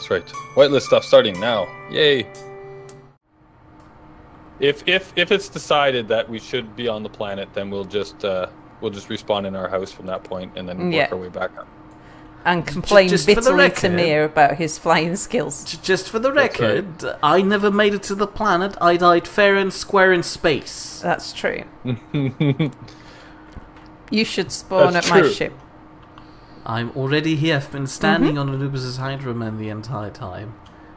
That's right. Whitelist stuff starting now. Yay! If it's decided that we should be on the planet, then we'll just respawn in our house from that point, and then work our way back up. And complain just bitterly to Mir about his flying skills. Just for the record, right. I never made it to the planet. I died fair and square in space. That's true. You should spawn at my ship. I'm already here. I've been standing on Anubiz's hydroman the entire time.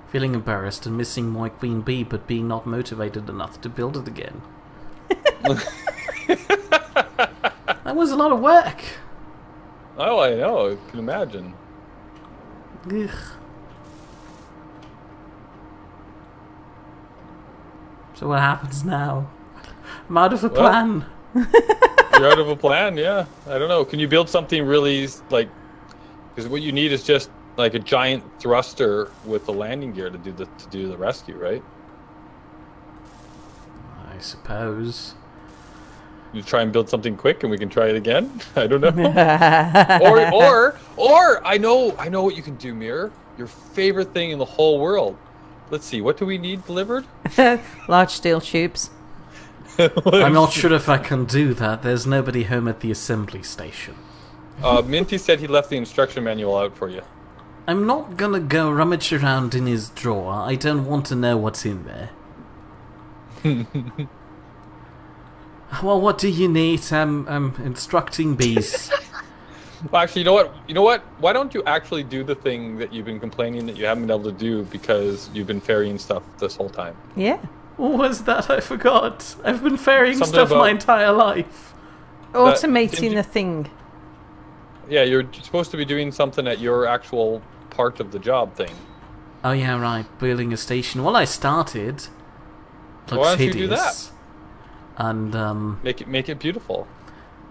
Feeling embarrassed and missing my queen bee, but being not motivated enough to build it again. That was a lot of work. Oh, I know. I can imagine. Ugh. So what happens now? I'm out of a plan. You're out of a plan, yeah. I don't know. Can you build something really, like... Because what you need is just, like, a giant thruster with the landing gear to do the rescue, right? I suppose. You try and build something quick and we can try it again? I don't know. or I know what you can do, Mir. Your favorite thing in the whole world. Let's see, what do we need delivered? Large steel tubes. I'm not sure if I can do that. There's nobody home at the assembly station. Minty said he left the instruction manual out for you. I'm not gonna go rummage around in his drawer. I don't want to know what's in there. Well, what do you need? I'm instructing bees. Well, actually, you know what? Why don't you actually do the thing that you've been complaining that you haven't been able to do because you've been ferrying stuff this whole time? Yeah. What was that? I forgot. I've been ferrying stuff my entire life. Automating the thing. Yeah, you're supposed to be doing something at your actual part of the job thing. Oh yeah, right. Building a station. Well, I started. So why don't you do that? And make it beautiful.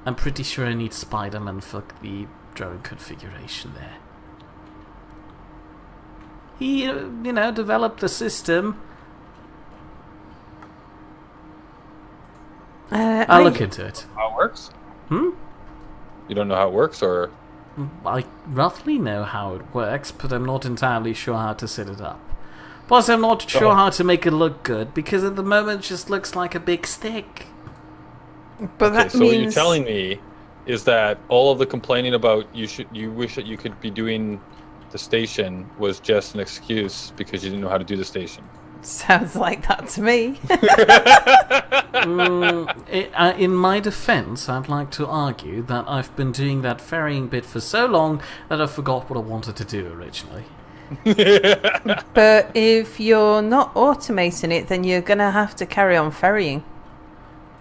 I'm pretty sure I need Spider-Man for the drone configuration there. He, developed the system. I'll look into it. How it works? You don't know how it works, or? I roughly know how it works, but I'm not entirely sure how to set it up. Plus, I'm not sure how to make it look good, because at the moment it just looks like a big stick. But okay, so what you're telling me is that all of the complaining about you wish that you could be doing the station was just an excuse because you didn't know how to do the station. Sounds like that to me. In my defense, I'd like to argue that I've been doing that ferrying bit for so long that I forgot what I wanted to do originally. But if you're not automating it, then you're going to have to carry on ferrying.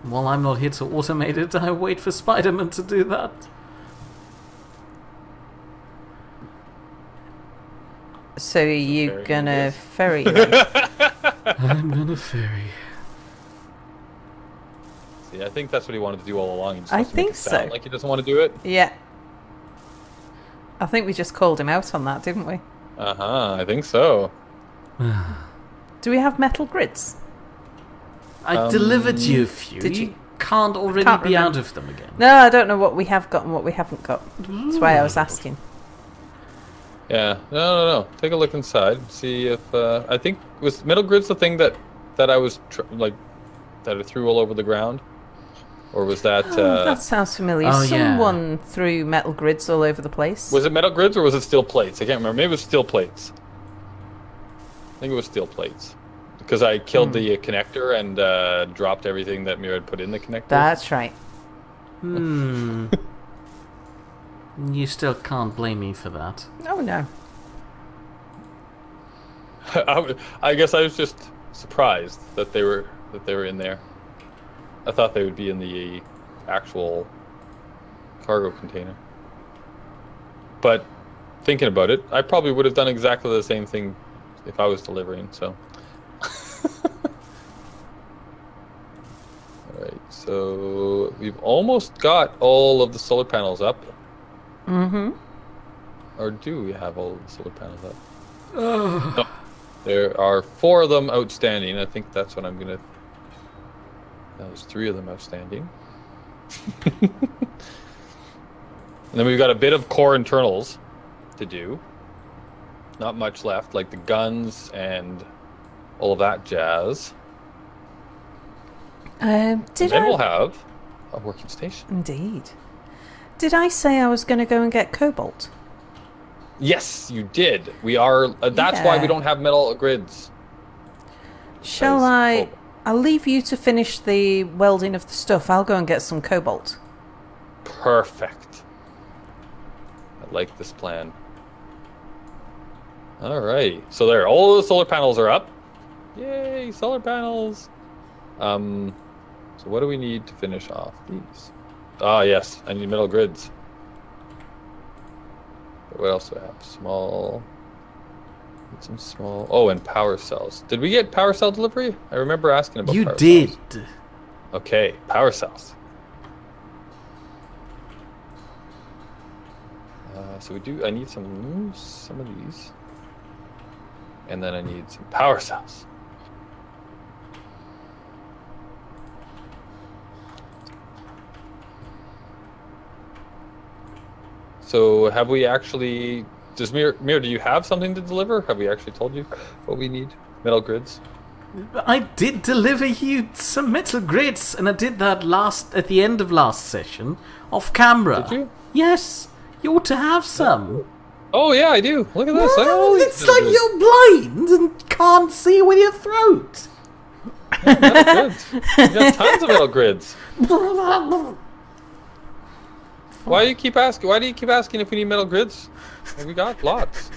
Well, I'm not here to automate it. I wait for Spider-Man to do that. So you're going to ferry then? I'm going to ferry. See, I think that's what he wanted to do all along. He just I wants to make think it sound so. like he doesn't want to do it. Yeah. I think we just called him out on that, didn't we? I think so. Do we have metal grids? I delivered you a few. Did you? Can't already be out of them again. No, I don't know what we have got and what we haven't got. That's why I was asking. Yeah, no. Take a look inside. See if I think was metal grids the thing that I was that I threw all over the ground, or was that? That sounds familiar. Oh, Someone threw metal grids all over the place. Was it metal grids or was it steel plates? I can't remember. Maybe it was steel plates. I think it was steel plates because I killed the connector and dropped everything that Mira had put in the connector. That's right. You still can't blame me for that. Oh no. I guess I was just surprised that they were in there. I thought they would be in the actual cargo container. But thinking about it, I probably would have done exactly the same thing if I was delivering, so. Alright, so we've almost got all of the solar panels up. Or do we have all of the solar panels up? No, there are 4 of them outstanding. I think that's what I'm gonna. There's 3 of them outstanding. And then we've got a bit of core internals to do. not much left, like the guns and all of that jazz. Did Then I? we'll have a working station. Indeed. Did I say I was going to go and get cobalt? Yes, you did. We are. That's why we don't have metal grids. Shall I? I'll leave you to finish the welding of the stuff. I'll go and get some cobalt. Perfect. I like this plan. All right. So there, all the solar panels are up. Yay, solar panels. So what do we need to finish off these? Ah, yes, I need metal grids. What else do I have? Small. Need some small. Oh, and power cells. Did we get power cell delivery? I remember asking about You power did. cells. Okay, power cells. So we do. I need some of these, and then I need some power cells. So have we actually? Does Mir, do you have something to deliver? Have we actually told you what we need? Metal grids. I did deliver you some metal grids, and I did that at the end of last session, off camera. Did you? Yes, you ought to have some. Oh yeah, I do. Look at this. It's like you're blind and can't see with your throat. Yeah, metal grids. You got tons of metal grids. Why do you keep asking? Why do you keep asking if we need metal grids? Well, we got lots.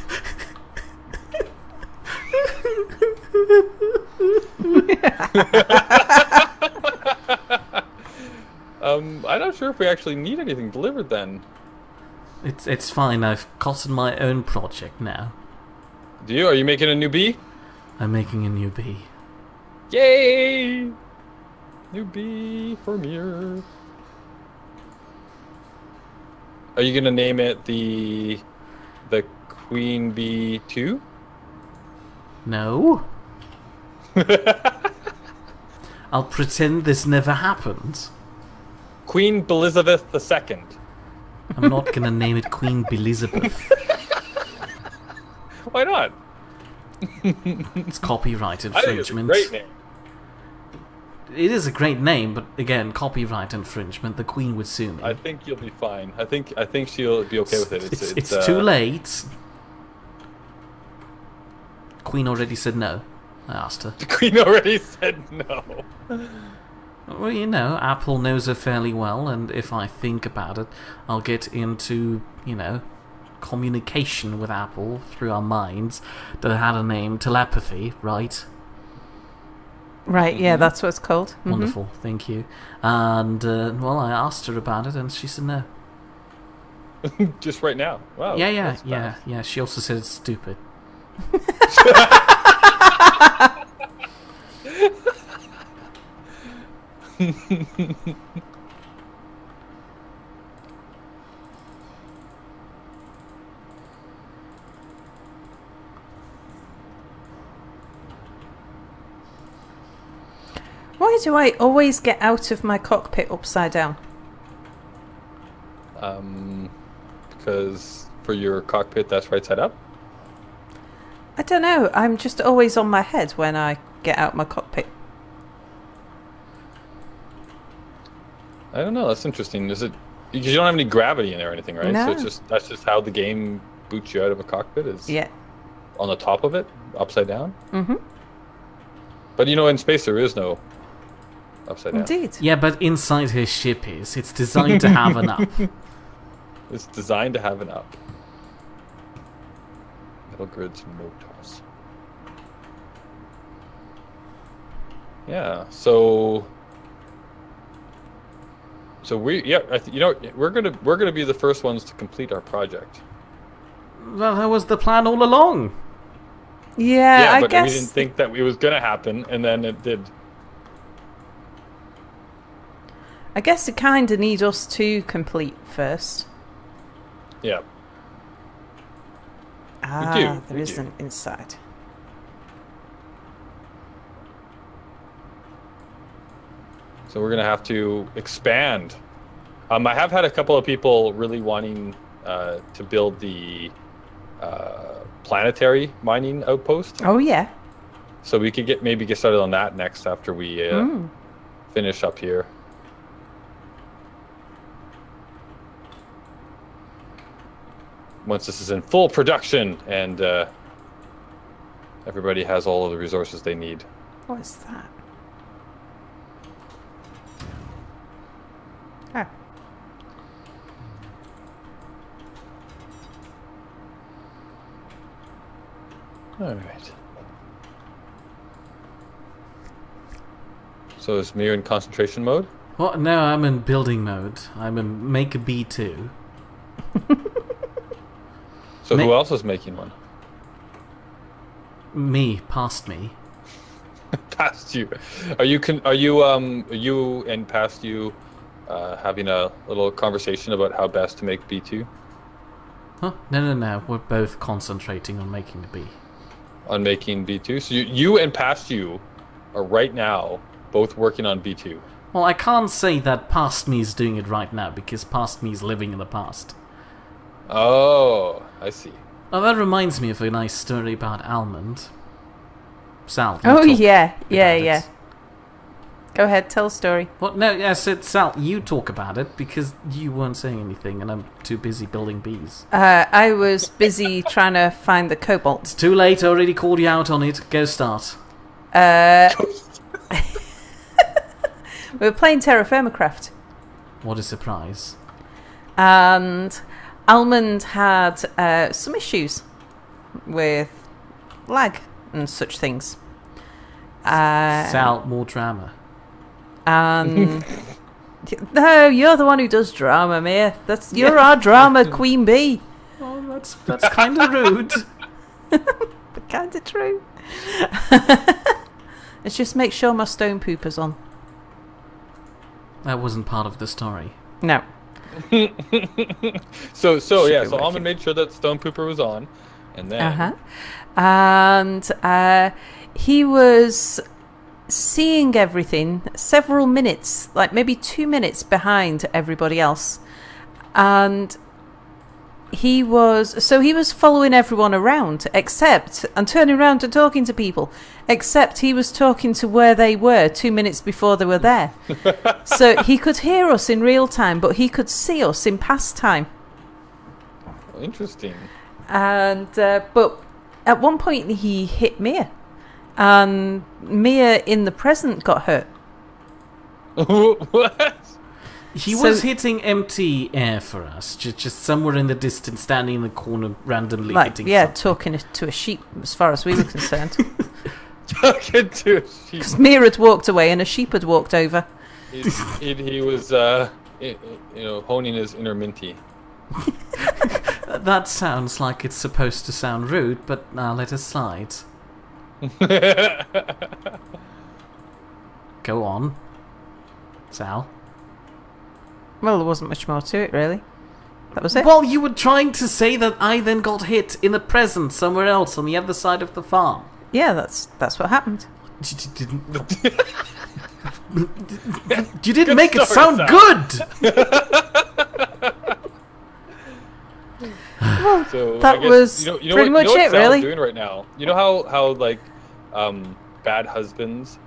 I'm not sure if we actually need anything delivered then. It's fine. I've gotten my own project now. Do you? Are you making a new bee? I'm making a new bee. Yay! New bee for Mir. Are you gonna name it the Queen Bee 2? No. I'll pretend this never happened. Queen Elizabeth II. I'm not gonna name it Queen Elizabeth. Why not? It's copyright infringement. I think it's a great name. It is a great name, but again, copyright infringement. The Queen would sue me. I think you'll be fine. I think she'll be okay with it. It's too late. Queen already said no. I asked her. The Queen already said no. Well, you know, Apple knows her fairly well, and if I think about it, I'll get into, you know, communication with Apple through our minds that had a name, telepathy, right? Right, yeah, that's what it's called. Mm-hmm. Wonderful, thank you. And, well, I asked her about it, and she said no. Just right now? Wow. Yeah. She also said it's stupid. Why do I always get out of my cockpit upside down? Because for your cockpit, that's right side up? I don't know. I'm just always on my head when I get out my cockpit. I don't know. That's interesting. Is it because you don't have any gravity in there or anything, right? No. So that's just how the game boots you out of a cockpit is on the top of it, upside down. Mm-hmm. But you know, in space there is no upside down. Indeed. Yeah, but inside her ship is. It's designed to have an up. It's designed to have an up. Metal grids and motors. Yeah. So we we're gonna be the first ones to complete our project. Well, that was the plan all along. Yeah, I but guess we didn't think that it was gonna happen, and then it did. I guess it kind of need us to complete first. Yeah. There isn't inside. So we're gonna have to expand. I have had a couple of people really wanting to build the planetary mining outpost. Oh yeah. So we could maybe get started on that next after we finish up here. Once this is in full production and everybody has all of the resources they need. What is that? Oh. All right. So is Mir in concentration mode? Well, no, I'm in building mode. I'm in make a B2. So who else is making one? Me, past me. Past you. Are you and past you having a little conversation about how best to make B2? Huh? No. We're both concentrating on making the B. On making B2? So you and past you are right now both working on B2. Well, I can't say that past me is doing it right now because past me is living in the past. Oh, I see. Oh, that reminds me of a nice story about Almond. Sal. Oh yeah. Go ahead, tell a story. What? No, yes, Sal. You talk about it because you weren't saying anything, and I'm too busy building bees. I was busy trying to find the cobalt. It's too late. I already called you out on it. Go start. We were playing Terra Firmacraft. What a surprise. And Almond had some issues with lag and such things. Sal, more drama. And no, you're the one who does drama, Mia. You're our drama queen bee. Oh, that's kind of rude. But kind of true. Let's just make sure my stone pooper's on. That wasn't part of the story. No. So Almond made sure that Stone Pooper was on, and then and he was seeing everything several minutes, like maybe 2 minutes behind everybody else, and he was following everyone around and turning around and talking to people, except he was talking to where they were 2 minutes before they were there. So he could hear us in real time, but he could see us in past time. Interesting. And but at one point he hit Mia, and Mia in the present got hurt. What? He was hitting empty air for us, just somewhere in the distance, standing in the corner, randomly hitting something. Talking to a sheep, as far as we were concerned. Talking to a sheep. Because Mia had walked away and a sheep had walked over. He was, honing his inner Minty. That sounds like it's supposed to sound rude, but now let us slide. Go on. Sal? Well, there wasn't much more to it, really. That was it. Well, you were trying to say that I then got hit in the present somewhere else on the other side of the farm. Yeah, that's what happened. You didn't make it sound good! Well, So that was pretty much it, really. Doing right now. You know how like bad husbands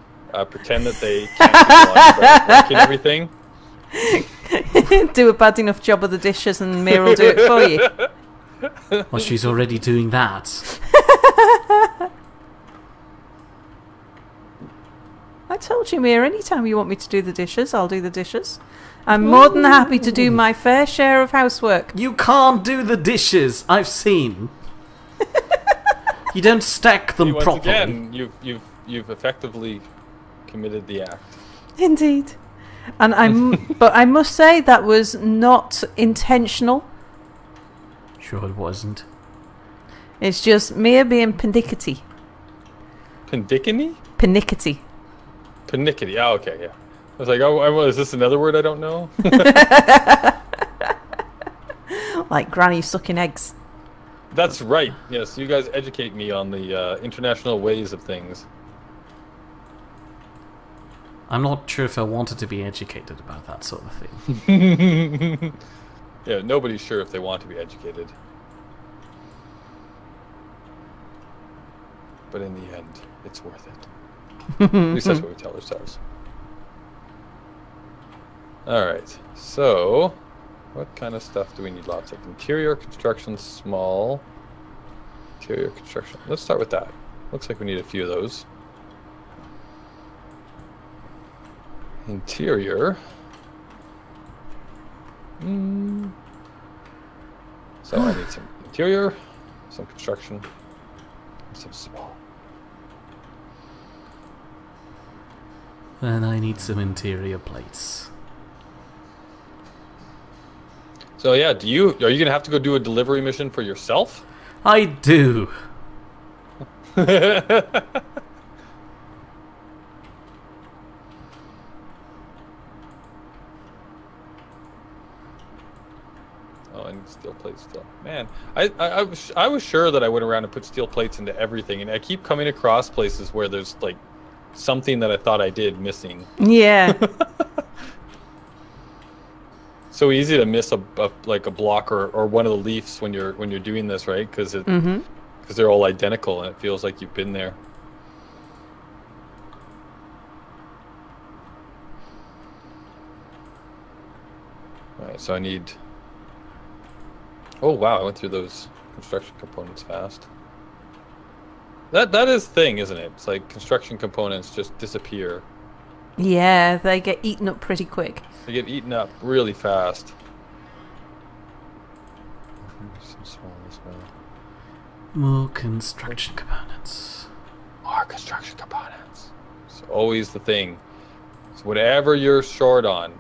pretend that they can't keep wrecking everything. Do a bad enough job of the dishes, and Mia will do it for you. Well, she's already doing that. I told you, Mia, anytime you want me to do the dishes, I'll do the dishes. I'm more than happy to do my fair share of housework. You can't do the dishes. I've seen. You don't stack them Once properly. again, you've effectively committed the act. Indeed. And but I must say that was not intentional. Sure it wasn't. It's just Mia being pernickety. Pendicany? Pernickety. Pernickety. Oh, okay, yeah. I was like, oh, is this another word I don't know? Like granny sucking eggs. That's right. Yes, you guys educate me on the international ways of things. I'm not sure if I wanted to be educated about that sort of thing. Yeah, nobody's sure if they want to be educated. but in the end, it's worth it. At least that's what we tell ourselves. Alright, so what kind of stuff do we need lots of? Interior construction, small. Interior construction. Let's start with that. Looks like we need a few of those. Interior. So I need some interior, some construction, and some small. And I need some interior plates. So yeah, are you gonna have to go do a delivery mission for yourself? I do. Oh, I need steel plates still. Man, I was sure that I went around and put steel plates into everything, and I keep coming across places where there's like something that I thought I did missing. Yeah. So easy to miss a block or one of the leaves when you're doing this, right? Because they're all identical and it feels like you've been there. All right, so I need. Oh wow, I went through those construction components fast. That is the thing, isn't it? It's like construction components just disappear. Yeah, they get eaten up pretty quick. They get eaten up really fast. Some small as well. More construction components. More construction components. It's always the thing. So whatever you're short on,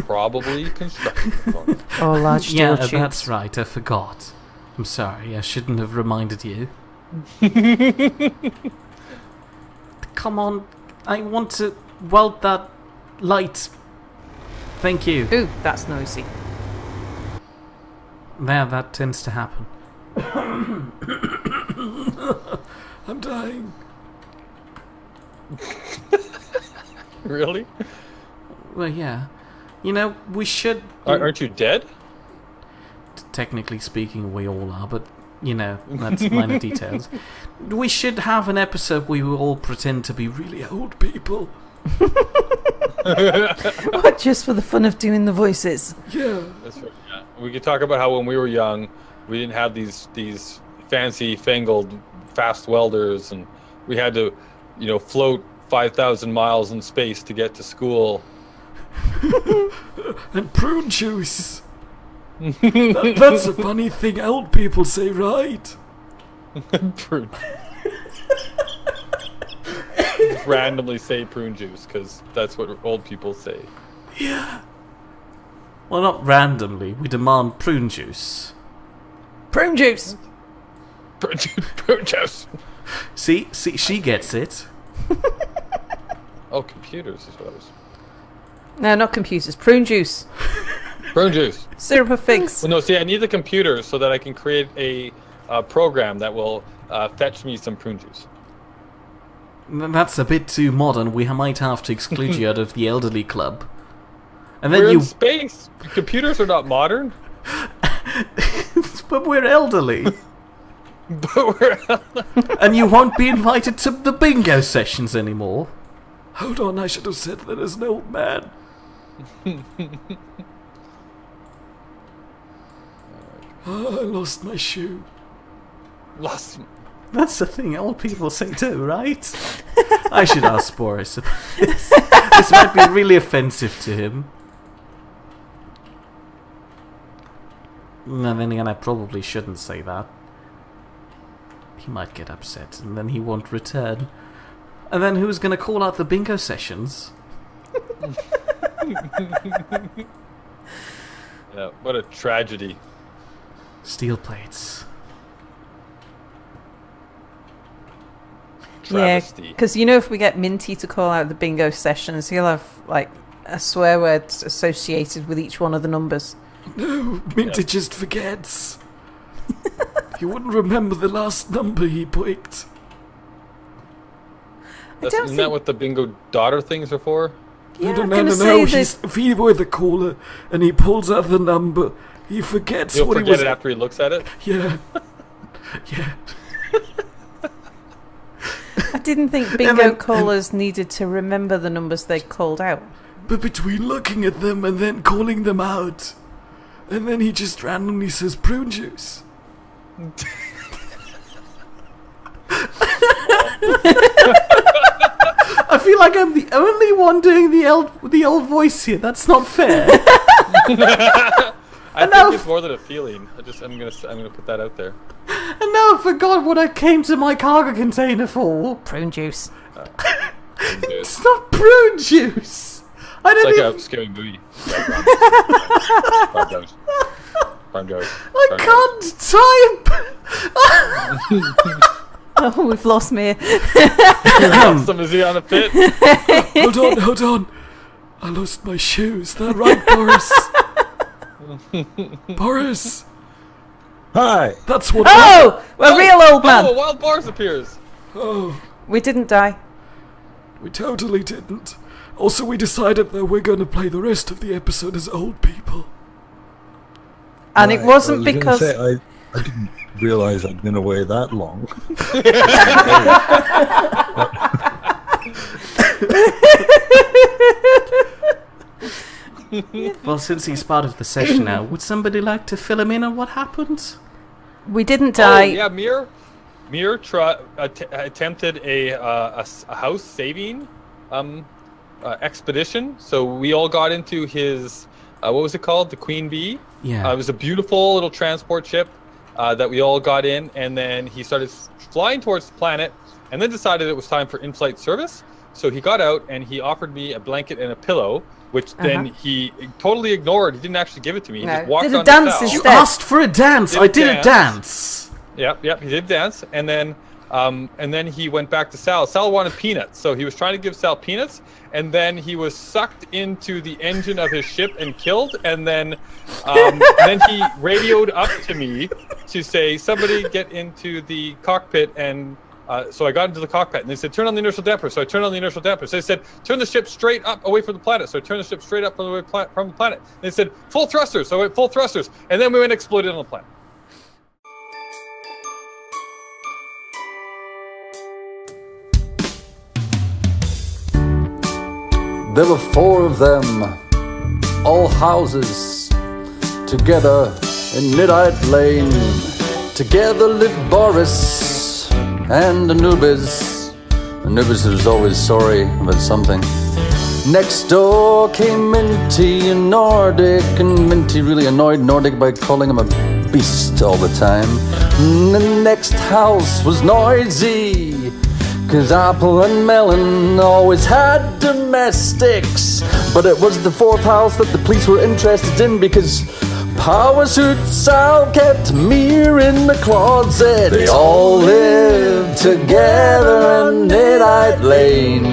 probably construction components. Or large steel tubes. That's right. I forgot. I'm sorry. I shouldn't have reminded you. Come on. I want to weld that light. Thank you. Ooh, that's noisy. There, that tends to happen. I'm dying. Really? Well, yeah. You know, we should... Aren't you dead? Technically speaking, we all are, but, you know, that's minor details. We should have an episode where we all pretend to be really old people. What, just for the fun of doing the voices? Yeah. That's right. Yeah. We could talk about how when we were young, we didn't have these fancy, fangled, fast welders, and we had to, you know, float 5,000 miles in space to get to school. And prune juice. That's a funny thing old people say, right? Prune. Just randomly say prune juice because that's what old people say. Yeah. Well, not randomly. We demand prune juice. Prune juice. Prune juice. See, she gets it. Oh, computers is what I was. No, not computers. Prune juice. Prune juice. Syrup of figs. Well, no, see, I need the computer so that I can create a program that will fetch me some prune juice. That's a bit too modern. We might have to exclude you out of the elderly club. And then we're in space. Computers are not modern. But we're elderly. And you won't be invited to the bingo sessions anymore. Hold on, I should have said that as an old man. Oh, I lost my shoe. That's the thing old people say too, right? I should ask Boris about this. This might be really offensive to him. No, then again, I probably shouldn't say that. He might get upset, and then he won't return. And then who's going to call out the bingo sessions? Yeah, what a tragedy. Steel plates. Travesty. Yeah, because you know if we get Minty to call out the bingo sessions, he'll have like a swear word associated with each one of the numbers. No, Minty just forgets. He wouldn't remember the last number he picked. Isn't that what the bingo daughter things are for? Yeah, no. If he were the caller and he pulls out the number, he forgets He'll what he was... forget it after he looks at it? Yeah. Yeah. didn't think bingo callers needed to remember the numbers they called out. But between looking at them and then calling them out, and then he just randomly says prune juice. I feel like I'm the only one doing the old voice here. That's not fair. I think it's more than a feeling. I'm gonna put that out there. And now I forgot what I came to my cargo container for. Prune juice. It's not prune juice. It's like a scary movie. Prime Joe. I can't type. Oh, we've lost me. Some is he on a pit? Hold on. I lost my shoes. That right, Boris? Boris. Hi. That's what. Oh, a real old man. Oh, a wild Boris appears. Oh, We didn't die. we totally didn't. Also, we decided that we're going to play the rest of the episode as old people. And it wasn't I was gonna because... say, I didn't realise I'd been away that long. Well, since he's part of the session now, would somebody like to fill him in on what happened? We didn't die. Oh, yeah, Mir attempted a house saving expedition. So we all got into his what was it called? The Queen Bee. Yeah. It was a beautiful little transport ship that we all got in, and then he started flying towards the planet, and then decided it was time for in-flight service. So he got out and he offered me a blanket and a pillow, which then he totally ignored. He didn't actually give it to me. He just walked Did a on dance the instead. You asked for a dance. I did a dance. Yep, he did dance, and then he went back to Sal. Sal wanted peanuts, so he was trying to give Sal peanuts, and then he was sucked into the engine of his ship and killed, and then he radioed up to me to say, somebody get into the cockpit, and so I got into the cockpit, and they said, turn on the inertial damper. So I turned on the inertial damper. So they said, turn the ship straight up away from the planet. So I turned the ship straight up from the planet. And they said, full thrusters. So I went full thrusters, and then we went and exploded on the planet. There were 4 of them, all houses, together in Niddite Lane. Together lived Boris and Anubiz. Anubiz was always sorry about something. Next door came Minty and Nordic, and Minty really annoyed Nordic by calling him a beast all the time. And the next house was noisy, 'cause Apple and Melon always had domestics. But it was the 4th house that the police were interested in, because Power Suit Sal kept Mir in the closet. They all lived together in Niddite Lane,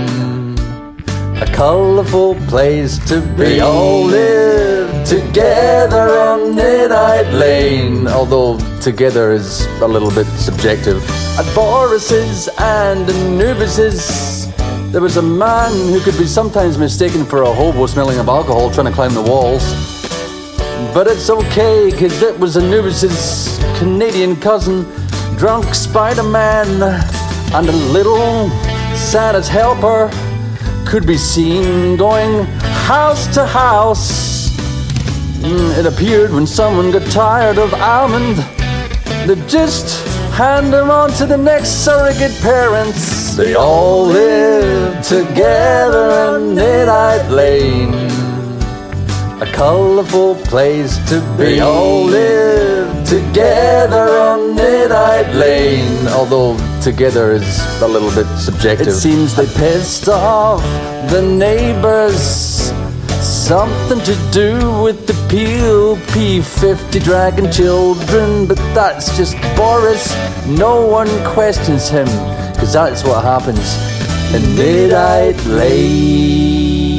a colourful place to be. They all lived together on Niddite Lane, although together is a little bit subjective. At Boris's and Anubiz's, there was a man who could be sometimes mistaken for a hobo smelling of alcohol trying to climb the walls. But it's okay, 'cause it was Anubiz's Canadian cousin, drunk Spider-Man, and a little Santa's helper could be seen going house to house. It appeared when someone got tired of almond, they'd just hand them on to the next surrogate parents. They all lived together in Niddite Lane, a colourful place to be. They all lived together on Niddite Lane, although together is a little bit subjective. It seems they pissed off the neighbours, something to do with the P50 dragon children, but that's just Boris. No one questions him, 'cause that's what happens in Niddite Lane.